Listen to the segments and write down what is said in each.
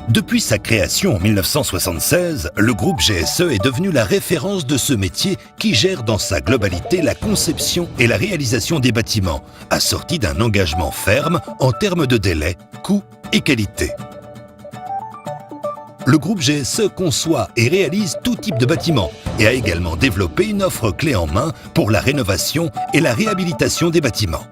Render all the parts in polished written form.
Depuis sa création en 1976, le groupe GSE est devenu la référence de ce métier qui gère dans sa globalité la conception et la réalisation des bâtiments, assorti d'un engagement ferme en termes de délai, coût et qualité. Le groupe GSE conçoit et réalise tout type de bâtiments et a également développé une offre clé en main pour la rénovation et la réhabilitation des bâtiments.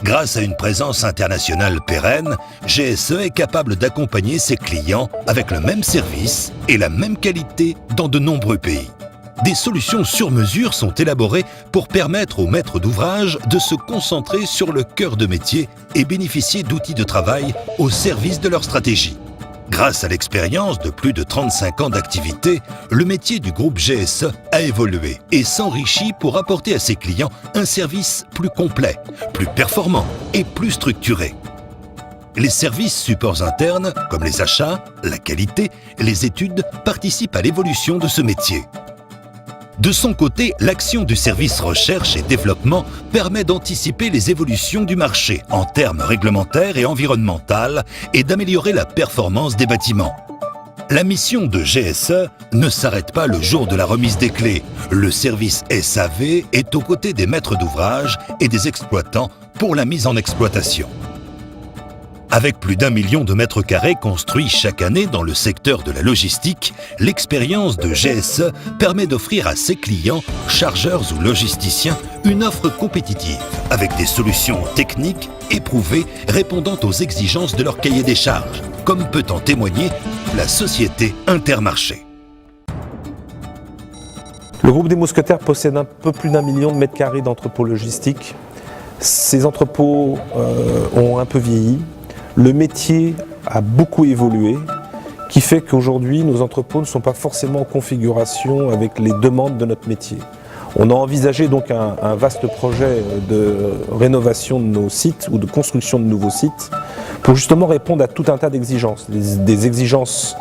Grâce à une présence internationale pérenne, GSE est capable d'accompagner ses clients avec le même service et la même qualité dans de nombreux pays. Des solutions sur mesure sont élaborées pour permettre aux maîtres d'ouvrage de se concentrer sur le cœur de métier et bénéficier d'outils de travail au service de leur stratégie. Grâce à l'expérience de plus de 35 ans d'activité, le métier du groupe GSE a évolué et s'enrichit pour apporter à ses clients un service plus complet, plus performant et plus structuré. Les services supports internes, comme les achats, la qualité, les études, participent à l'évolution de ce métier. De son côté, l'action du service recherche et développement permet d'anticiper les évolutions du marché en termes réglementaires et environnementaux et d'améliorer la performance des bâtiments. La mission de GSE ne s'arrête pas le jour de la remise des clés. Le service SAV est aux côtés des maîtres d'ouvrage et des exploitants pour la mise en exploitation. Avec plus d'1 million de mètres carrés construits chaque année dans le secteur de la logistique, l'expérience de GSE permet d'offrir à ses clients, chargeurs ou logisticiens, une offre compétitive avec des solutions techniques éprouvées répondant aux exigences de leur cahier des charges, comme peut en témoigner la société Intermarché. Le groupe des Mousquetaires possède un peu plus d'1 million de mètres carrés d'entrepôts logistiques. Ces entrepôts ont un peu vieilli. Le métier a beaucoup évolué, qui fait qu'aujourd'hui, nos entrepôts ne sont pas forcément en configuration avec les demandes de notre métier. On a envisagé donc un vaste projet de rénovation de nos sites ou de construction de nouveaux sites pour justement répondre à tout un tas d'exigences. Des exigences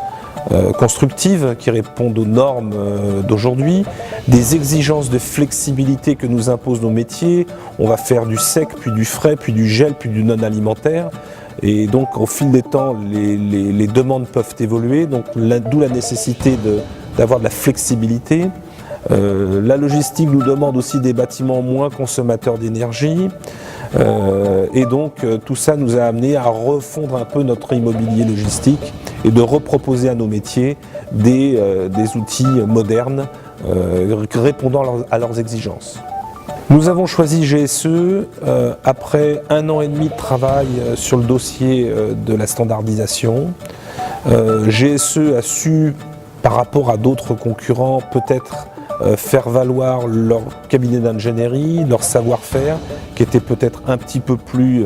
constructives qui répondent aux normes d'aujourd'hui, des exigences de flexibilité que nous imposent nos métiers. On va faire du sec, puis du frais, puis du gel, puis du non alimentaire. Et donc au fil des temps, les demandes peuvent évoluer, donc d'où la nécessité d'avoir de la flexibilité. La logistique nous demande aussi des bâtiments moins consommateurs d'énergie. Et donc tout ça nous a amené à refondre un peu notre immobilier logistique et de reproposer à nos métiers des outils modernes répondant à leurs exigences. Nous avons choisi GSE après 1 an et demi de travail sur le dossier de la standardisation. GSE a su, par rapport à d'autres concurrents, peut-être faire valoir leur cabinet d'ingénierie, leur savoir-faire, qui était peut-être un petit peu plus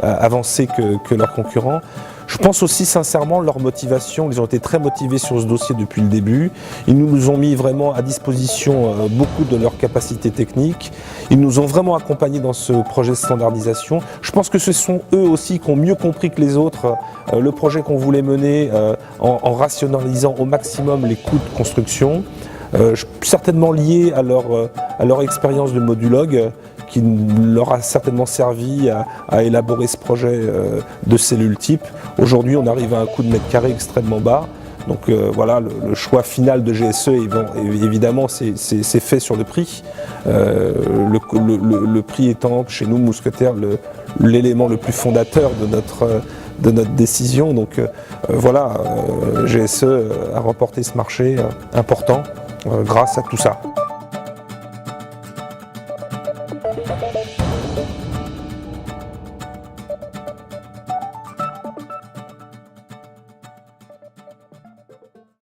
avancé que leurs concurrents. Je pense aussi sincèrement leur motivation, ils ont été très motivés sur ce dossier depuis le début. Ils nous ont mis vraiment à disposition beaucoup de leurs capacités techniques. Ils nous ont vraiment accompagnés dans ce projet de standardisation. Je pense que ce sont eux aussi qui ont mieux compris que les autres le projet qu'on voulait mener en rationalisant au maximum les coûts de construction. Certainement lié à leur expérience de modulogue, qui leur a certainement servi à élaborer ce projet de cellule type. Aujourd'hui, on arrive à un coût de mètre carré extrêmement bas. Donc voilà, le choix final de GSE, évidemment, c'est fait sur le prix. Le prix étant, chez nous, Mousquetaires, l'élément le plus fondateur de notre décision. Donc voilà, GSE a remporté ce marché important grâce à tout ça.